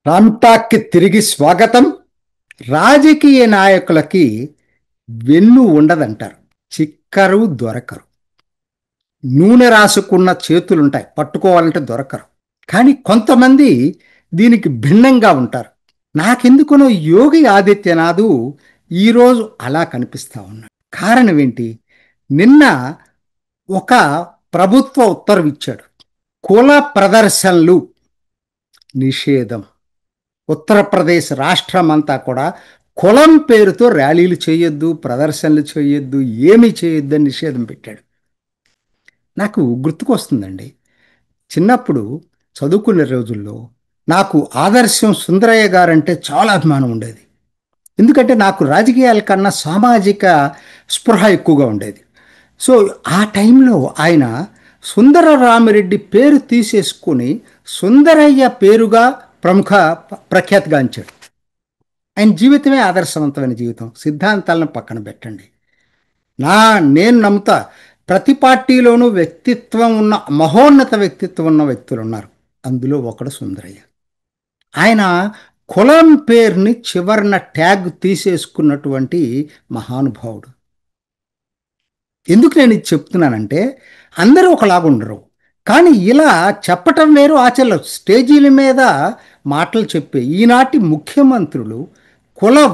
రామ్టాక్కి తిరిగి స్వాగతం. రాజకీయ నాయకులకి వెన్ను ఉండదంటారు. చిక్కరు, దొరకరు. నూనె రాసుకున్న చేతులుంటాయి, పట్టుకోవాలంటే దొరకరు. కానీ కొంతమంది దీనికి భిన్నంగా ఉంటారు. నాకెందుకునో యోగి ఆదిత్యనాథ్ ఈరోజు అలా కనిపిస్తా ఉన్నాడు. కారణం ఏంటి? నిన్న ఒక ప్రభుత్వ ఉత్తర్వు ఇచ్చాడు. కుల ప్రదర్శనలు నిషేధం. ఉత్తరప్రదేశ్ రాష్ట్రం అంతా కూడా కులం పేరుతో ర్యాలీలు చేయొద్దు, ప్రదర్శనలు చేయొద్దు, ఏమీ చేయొద్దు అని నిషేధం పెట్టాడు. నాకు గుర్తుకొస్తుందండి, చిన్నప్పుడు చదువుకునే రోజుల్లో నాకు ఆదర్శం సుందరయ్య గారంటే చాలా అభిమానం ఉండేది. ఎందుకంటే నాకు రాజకీయాల కన్నా సామాజిక స్పృహ ఎక్కువగా ఉండేది. సో ఆ టైంలో ఆయన సుందర రామిరెడ్డి పేరు తీసేసుకొని సుందరయ్య పేరుగా ప్రముఖ ప్రఖ్యాతిగాంచాడు. ఆయన జీవితమే ఆదర్శవంతమైన జీవితం. సిద్ధాంతాలను పక్కన పెట్టండి. నేను నమ్ముతా, ప్రతి పార్టీలోనూ వ్యక్తిత్వం ఉన్న, మహోన్నత వ్యక్తిత్వం ఉన్న వ్యక్తులు ఉన్నారు. అందులో ఒకడు సుందరయ్య. ఆయన కులం పేరుని చివరన ట్యాగ్ తీసేసుకున్నటువంటి మహానుభావుడు. ఎందుకు నేను ఇది చెప్తున్నానంటే, అందరూ ఒకలాగుండరు. కానీ ఇలా చెప్పటం వేరు, ఆచరణ. స్టేజీల మీద మాటలు చెప్పే ఈనాటి ముఖ్యమంత్రులు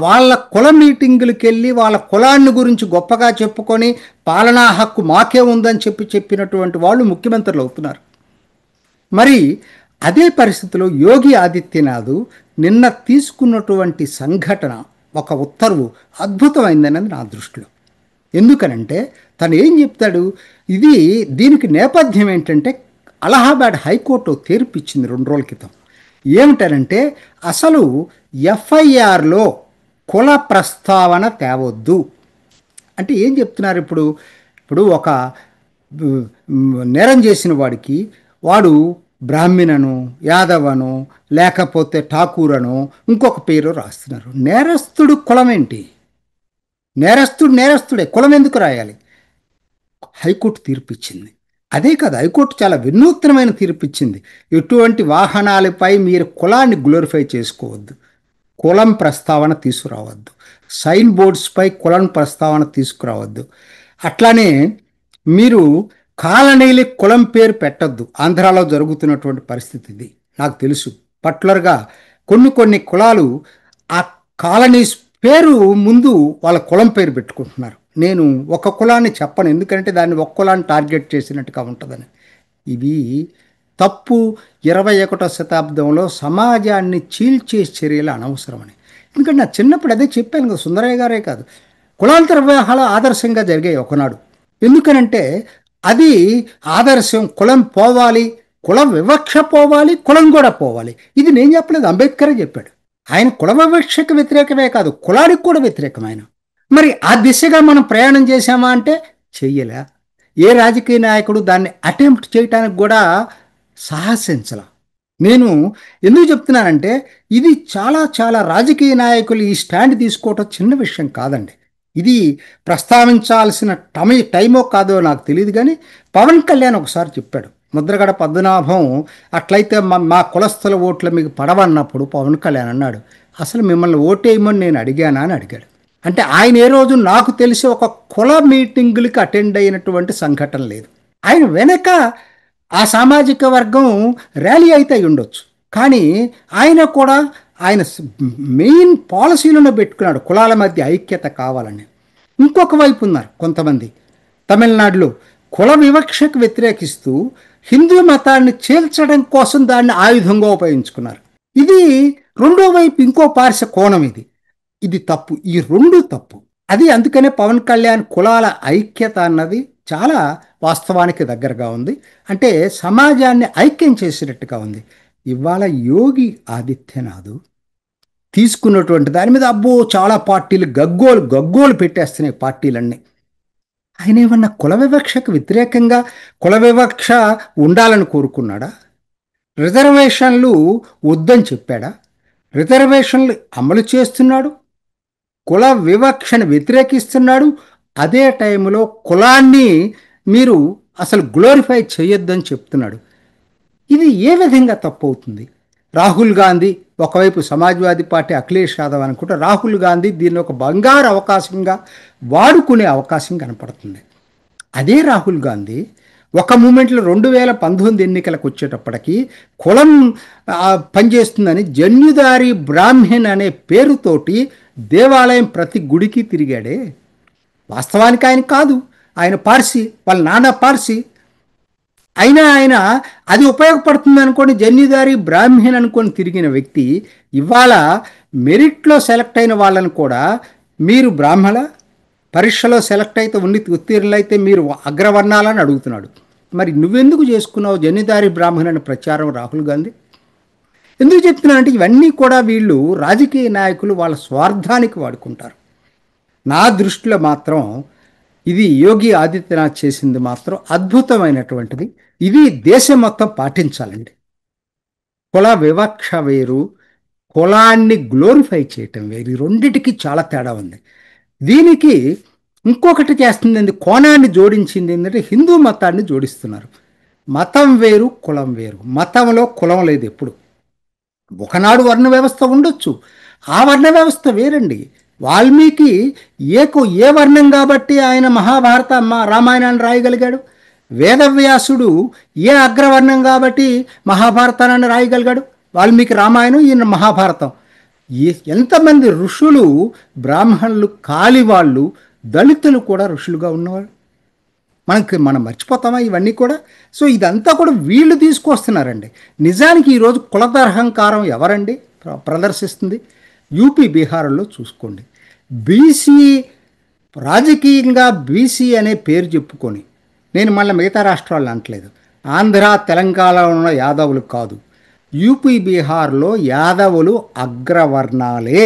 వాళ్ళ కుల మీటింగులకు వెళ్ళి వాళ్ళ కులాన్ని గురించి గొప్పగా చెప్పుకొని పాలనా హక్కు మాకే ఉందని చెప్పినటువంటి వాళ్ళు ముఖ్యమంత్రులు అవుతున్నారు. మరి అదే పరిస్థితిలో యోగి ఆదిత్యనాథ్ నిన్న తీసుకున్నటువంటి సంఘటన, ఒక ఉత్తర్వు అద్భుతమైందనేది నా దృష్టిలో. ఎందుకనంటే తను ఏం చెప్తాడు, దీనికి నేపథ్యం ఏంటంటే అలహాబాద్ హైకోర్టు తీర్పు ఇచ్చింది 2 రోజుల క్రితం. ఏమిటనంటే అసలు ఎఫ్ఐఆర్లో కుల ప్రస్తావన తేవద్దు అంటే ఏం చెప్తున్నారు? ఇప్పుడు ఒక నేరం చేసిన వాడికి వాడు బ్రాహ్మణను, యాదవను, లేకపోతే ఠాకూరను, ఇంకొక పేరు రాస్తున్నారు. నేరస్తుడు కులం ఏంటి? నేరస్తుడే, కులం ఎందుకు రాయాలి? హైకోర్టు తీర్పిచ్చింది. అదే కాదు, హైకోర్టు చాలా వినూత్నమైన తీర్పిచ్చింది. ఎటువంటి వాహనాలపై మీరు కులాన్ని గ్లోరిఫై చేసుకోవద్దు, కులం ప్రస్తావన తీసుకురావద్దు, సైన్ బోర్డ్స్పై కులం ప్రస్తావన తీసుకురావద్దు. అట్లానే మీరు కాలనీలకి కులం పేరు పెట్టద్దు. ఆంధ్రాలో జరుగుతున్నటువంటి పరిస్థితి ఇది నాకు తెలుసు. పర్టికులర్గా కొన్ని కులాలు ఆ కాలనీస్ పేరు ముందు వాళ్ళ కులం పేరు పెట్టుకుంటున్నారు. నేను ఒక కులాన్ని చెప్పను, ఎందుకంటే దాన్ని ఒక కులాన్ని టార్గెట్ చేసినట్టుగా ఉంటుందని. ఇవి తప్పు. 21వ శతాబ్దంలో సమాజాన్ని చీల్చే చర్యలు అనవసరమని. ఎందుకంటే నా చిన్నప్పుడు అదే చెప్పాను కదా, సుందరయ్య గారే కాదు, కులాంతర వివాహాలు ఆదర్శంగా జరిగాయి ఒకనాడు. ఎందుకనంటే అది ఆదర్శం. కులం పోవాలి, కుల వివక్ష పోవాలి, కులం కూడా పోవాలి. ఇది నేను చెప్పలేదు, అంబేద్కరే చెప్పాడు. ఆయన కుల వివక్షకు వ్యతిరేకమే కాదు, కులానికి కూడా వ్యతిరేకమైన. మరి ఆ దిశగా మనం ప్రయాణం చేశామా అంటే చెయ్యలే. ఏ రాజకీయ నాయకుడు దాన్ని అటెంప్ట్ చేయటానికి కూడా సాహసించాల. నేను ఎందుకు చెప్తున్నానంటే ఇది చాలా చాలా రాజకీయ నాయకులు ఈ స్టాండ్ తీసుకోవటం చిన్న విషయం కాదండి. ఇది ప్రస్తావించాల్సిన టైమో కాదో నాకు తెలియదు. కానీ పవన్ కళ్యాణ్ ఒకసారి చెప్పాడు, ముద్రగడ పద్మనాభం అట్లయితే మా కులస్థుల ఓట్లు మీకు పడవన్నప్పుడు పవన్ కళ్యాణ్ అన్నాడు, అసలు మిమ్మల్ని ఓటేయమని నేను అడిగానా అని అడిగాడు. అంటే ఆయన ఏ రోజు నాకు తెలిసి ఒక కుల మీటింగులకి అటెండ్ అయినటువంటి సంఘటన లేదు. ఆయన వెనక ఆ సామాజిక వర్గం ర్యాలీ అయితే ఉండొచ్చు, కానీ ఆయన మెయిన్ పాలసీలను పెట్టుకున్నాడు, కులాల మధ్య ఐక్యత కావాలని. ఇంకొక వైపు ఉన్నారు కొంతమంది తమిళనాడులో కుల వివక్షకు వ్యతిరేకిస్తూ హిందూ మతాన్ని చీల్చడం కోసం దాన్ని ఆయుధంగా ఉపయోగించుకున్నారు. ఇది రెండో వైపు, ఇంకో పార్శ్వ కోణం. ఇది తప్పు. ఈ రెండు తప్పు. అందుకనే పవన్ కళ్యాణ్ కులాల ఐక్యత అన్నది చాలా వాస్తవానికి దగ్గరగా ఉంది. అంటే సమాజాన్ని ఐక్యం చేసినట్టుగా ఉంది. ఇవాళ యోగి ఆదిత్యనాథ్ తీసుకున్నటువంటి దాని మీద చాలా పార్టీలు గగ్గోలు పెట్టేస్తున్నాయి పార్టీలన్నీ. ఆయన ఏమన్నా కుల వివక్షకు వ్యతిరేకంగా కుల వివక్ష ఉండాలని కోరుకున్నాడా? రిజర్వేషన్లు వద్దని చెప్పాడా? రిజర్వేషన్లు అమలు చేస్తున్నాడు, కుల వివక్షను వ్యతిరేకిస్తున్నాడు. అదే టైంలో కులాన్ని మీరు అసలు గ్లోరిఫై చేయొద్దని చెప్తున్నాడు. ఇది ఏ విధంగా తప్పు అవుతుంది? రాహుల్ గాంధీ ఒకవైపు సమాజ్వాదీ పార్టీ అఖిలేష్ యాదవ్ అనుకుంటే రాహుల్ గాంధీ దీన్ని ఒక బంగారు అవకాశంగా వాడుకునే అవకాశం కనపడుతుంది. అదే రాహుల్ గాంధీ ఒక మూమెంట్లో 2019 ఎన్నికలకు వచ్చేటప్పటికి కులం పనిచేస్తుందని జన్యుదారి బ్రాహ్మణ్ అనే పేరుతోటి దేవాలయం ప్రతి గుడికి తిరిగాడే. వాస్తవానికి ఆయన కాదు, ఆయన పార్సీ, వాళ్ళ నాన్న పార్సీ. అయినా ఆయన అది ఉపయోగపడుతుంది అనుకోని జన్యుదారి బ్రాహ్మణ్ అనుకొని తిరిగిన వ్యక్తి ఇవాళ మెరిట్లో సెలెక్ట్ అయిన వాళ్ళని కూడా మీరు బ్రాహ్మణ పరీక్షలో సెలెక్ట్ అయితే ఉత్తీర్ణులైతే మీరు అగ్రవర్ణాలని అడుగుతున్నాడు. మరి నువ్వెందుకు చేసుకున్నావు జన్యుదారి బ్రాహ్మణ్ అనే ప్రచారం రాహుల్ గాంధీ? ఎందుకు చెప్తున్నానంటే ఇవన్నీ కూడా వీళ్ళు రాజకీయ నాయకులు వాళ్ళ స్వార్థానికి వాడుకుంటారు. నా దృష్టిలో మాత్రం ఇది యోగి ఆదిత్యనాథ్ చేసింది మాత్రం అద్భుతమైనటువంటిది. ఇది దేశం మొత్తం పాటించాలండి. కుల వివక్ష వేరు, కులాన్ని గ్లోరిఫై చేయటం వేరు, ఈ రెండిటికి చాలా తేడా ఉంది. దీనికి ఇంకొకటి చేస్తుంది, కోణాన్ని జోడించింది ఏంటంటే హిందూ మతాన్ని జోడిస్తున్నారు. మతం వేరు, కులం వేరు. మతంలో కులం లేదు. ఎప్పుడు ఒకనాడు వర్ణ వ్యవస్థ ఉండొచ్చు, ఆ వర్ణ వ్యవస్థ వేరండి. వాల్మీకి ఏ వర్ణం కాబట్టి ఆయన మహాభారత రామాయణాన్ని రాయగలిగాడు. వేదవ్యాసుడు ఏ అగ్రవర్ణం కాబట్టి మహాభారతాన్ని రాయగలిగాడు. వాల్మీకి రామాయణం, ఈయన మహాభారతం. ఎంతమంది ఋషులు బ్రాహ్మణులు కాలివాళ్ళు, దళితులు కూడా ఋషులుగా ఉన్నవాళ్ళు. మనం మర్చిపోతామా ఇవన్నీ కూడా? సో ఇదంతా కూడా వీళ్ళు తీసుకొస్తున్నారండి. నిజానికి ఈరోజు కులదర్హంకారం ఎవరండి ప్రదర్శిస్తుంది? యూపీ బీహార్లో చూసుకోండి. బీసీ రాజకీయంగా బీసీ అనే పేరు చెప్పుకొని, నేను మళ్ళీ మిగతా రాష్ట్రాలను అనట్లేదు, ఆంధ్ర తెలంగాణలో ఉన్న యాదవులు కాదు, యూపీ బీహార్లో యాదవులు అగ్రవర్ణాలే.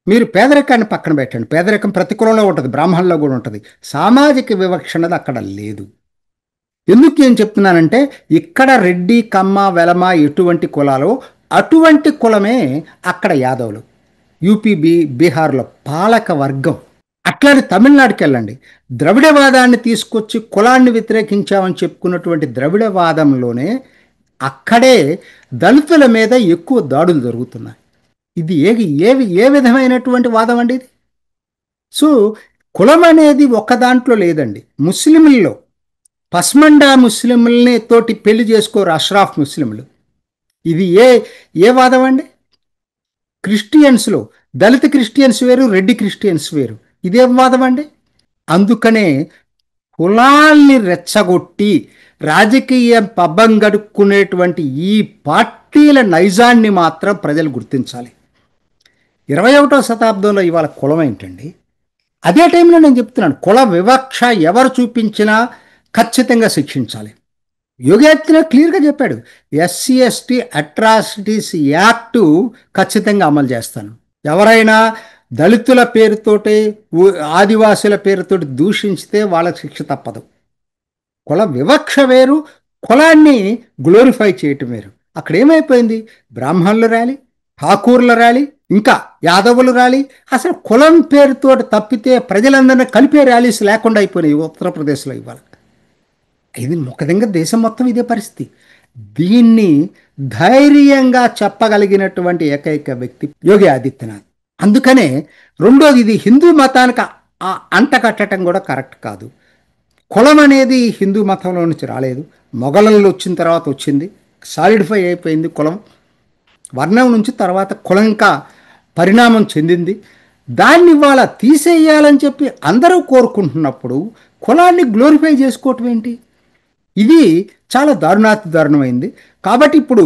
మీరు పేదరికాన్ని పక్కన పెట్టండి, పేదరికం ప్రతి కులంలో ఉంటుంది, బ్రాహ్మణుల్లో కూడా ఉంటుంది. సామాజిక వివక్ష అన్నది అక్కడ లేదు. ఎందుకు ఏం చెప్తున్నానంటే ఇక్కడ రెడ్డి, కమ్మ, వెలమ ఎటువంటి కులాలో అటువంటి కులమే అక్కడ యాదవులు. యూపీ బీహార్లో పాలక వర్గం. అట్లాంటి తమిళనాడుకి వెళ్ళండి, ద్రవిడవాదాన్ని తీసుకొచ్చి కులాన్ని వ్యతిరేకించామని చెప్పుకున్నటువంటి ద్రవిడవాదంలోనే అక్కడే దళితుల మీద ఎక్కువ దాడులు జరుగుతున్నాయి. ఇది ఏ విధమైనటువంటి వాదం అండి ఇది? సో కులం అనేది ఒక్క దాంట్లో లేదండి. ముస్లింల్లో పస్మండా ముస్లింలని తోటి పెళ్లి చేసుకోరు అష్రాఫ్ ముస్లింలు. ఇది ఏ వాదం అండి? క్రిస్టియన్స్లో దళిత క్రిస్టియన్స్ వేరు, రెడ్డి క్రిస్టియన్స్ వేరు. ఇదేం వాదం అండి? అందుకనే కులాల్ని రెచ్చగొట్టి రాజకీయ పబ్బం గడుక్కునేటువంటి ఈ పార్టీల నైజాన్ని మాత్రం ప్రజలు గుర్తించాలి. 21వ శతాబ్దంలో ఇవాళ కులం ఏంటండి? అదే టైంలో నేను చెప్తున్నాను, కుల వివక్ష ఎవరు చూపించినా ఖచ్చితంగా శిక్షించాలి. యోగి ఆదిత్యనాథ్ క్లియర్గా చెప్పాడు, ఎస్సీ ఎస్టీ అట్రాసిటీస్ యాక్టు ఖచ్చితంగా అమలు చేస్తాను. ఎవరైనా దళితుల పేరుతోటి, ఆదివాసుల పేరుతోటి దూషించితే వాళ్ళకి శిక్ష తప్పదు. కుల వివక్ష వేరు, కులాన్ని గ్లోరిఫై చేయటం వేరు. అక్కడ ఏమైపోయింది? బ్రాహ్మణులు ర్యాలీ, ఠాకూర్ల ర్యాలీ, ఇంకా యాదవులు ర్యాలీ. అసలు కులం పేరుతో తప్పితే ప్రజలందరినీ కలిపే ర్యాలీస్ లేకుండా అయిపోయినాయి ఉత్తరప్రదేశ్లో ఇవాళ. ఇది ముఖంగా దేశం మొత్తం ఇదే పరిస్థితి. దీన్ని ధైర్యంగా చెప్పగలిగినటువంటి ఏకైక వ్యక్తి యోగి ఆదిత్యనాథ్. అందుకనే రెండోది, ఇది హిందూ మతానికి అంటకట్టడం కూడా కరెక్ట్ కాదు. కులం అనేది హిందూ మతంలో నుంచి రాలేదు, మొఘలులు వచ్చిన తర్వాత వచ్చింది, సాలిడిఫై అయిపోయింది కులం. వర్ణం నుంచి తర్వాత కులంగా పరిణామం చెందింది. దాన్ని ఇవాళ తీసేయాలని చెప్పి అందరూ కోరుకుంటున్నప్పుడు కులాన్ని గ్లోరిఫై చేసుకోవటం ఏంటి? ఇది చాలా దారుణాతి దారుణమైంది. కాబట్టి ఇప్పుడు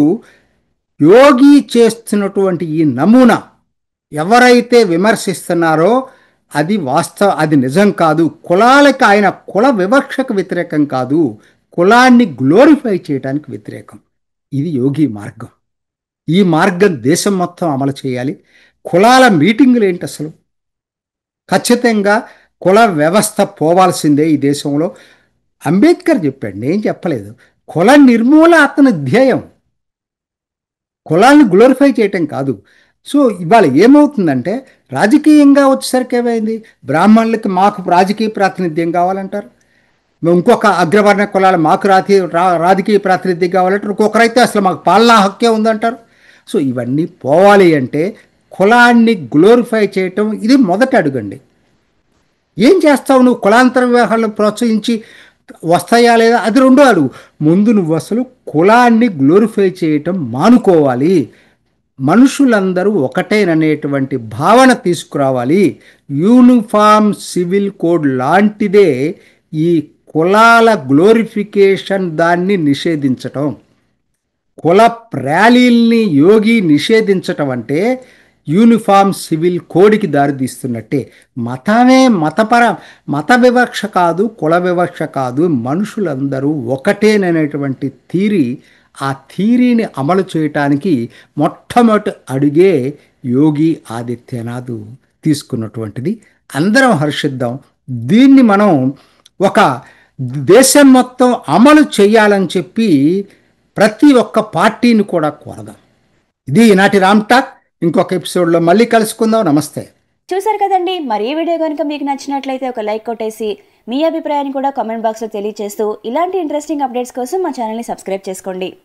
యోగి చేస్తున్నటువంటి ఈ నమూనా ఎవరైతే విమర్శిస్తున్నారో అది నిజం కాదు. కులాలకు ఆయన కుల వివక్షకు వ్యతిరేకం కాదు, కులాన్ని గ్లోరిఫై చేయడానికి వ్యతిరేకం. ఇది యోగి మార్గం. ఈ మార్గం దేశం మొత్తం అమలు చేయాలి. కులాల మీటింగులు ఏంటి అసలు? ఖచ్చితంగా కుల వ్యవస్థ పోవాల్సిందే ఈ దేశంలో. అంబేద్కర్ చెప్పాడు, నేను చెప్పలేదు. కుల నిర్మూల అతని ధ్యేయం, కులాన్ని గ్లోరిఫై చేయటం కాదు. సో ఇవాళ ఏమవుతుందంటే రాజకీయంగా వచ్చేసరికి ఏమైంది? బ్రాహ్మణులకి మాకు రాజకీయ ప్రాతినిధ్యం కావాలంటారు, ఇంకొక అగ్రవర్ణ కులాలు మాకు రాజకీయ ప్రాతినిధ్యం కావాలంటారు, ఇంకొకరైతే అసలు మాకు పాలనా హక్కే ఉందంటారు. సో ఇవన్నీ పోవాలి అంటే కులాన్ని గ్లోరిఫై చేయటం ఇది మొదటి అడుగండి. ఏం చేస్తావు నువ్వు? కులాంతర వివాహాలను ప్రోత్సహించి వస్తాయా లేదా అది రెండో అడుగు. ముందు నువ్వు అసలు కులాన్ని గ్లోరిఫై చేయటం మానుకోవాలి. మనుషులందరూ ఒకటేననేటువంటి భావన తీసుకురావాలి. యూనిఫామ్ సివిల్ కోడ్ లాంటిదే ఈ కులాల గ్లోరిఫికేషన్, దాన్ని నిషేధించటం. కుల ర్యాలీల్ని యోగి నిషేధించటం అంటే యూనిఫామ్ సివిల్ కోడ్కి దారితీస్తున్నట్టే. మతమే మత వివక్ష కాదు, కుల వివక్ష కాదు, మనుషులందరూ ఒకటేననేటువంటి థీరీ, ఆ థీరీని అమలు చేయటానికి మొట్టమొదటి అడుగే యోగి ఆదిత్యనాథ్ తీసుకున్నటువంటిది. అందరం హర్షిద్దాం. దీన్ని మనం ఒక దేశం మొత్తం అమలు చేయాలని చెప్పి ప్రతి ఒక్క పార్టీని కూడా కోరదాం. ఇది ఈనాటి రామ్ టాక్. ఇంకొక ఎపిసోడ్లో మళ్ళీ కలుసుకుందాం. నమస్తే. చూసారు కదండి, మరి ఈ వీడియో కనుక మీకు నచ్చినట్లయితే ఒక లైక్ కొట్టేసి మీ అభిప్రాయాన్ని కూడా కామెంట్ బాక్స్లో తెలియజేస్తూ ఇలాంటి ఇంట్రెస్టింగ్ అప్డేట్స్ కోసం మా ఛానల్ని సబ్స్క్రైబ్ చేసుకోండి.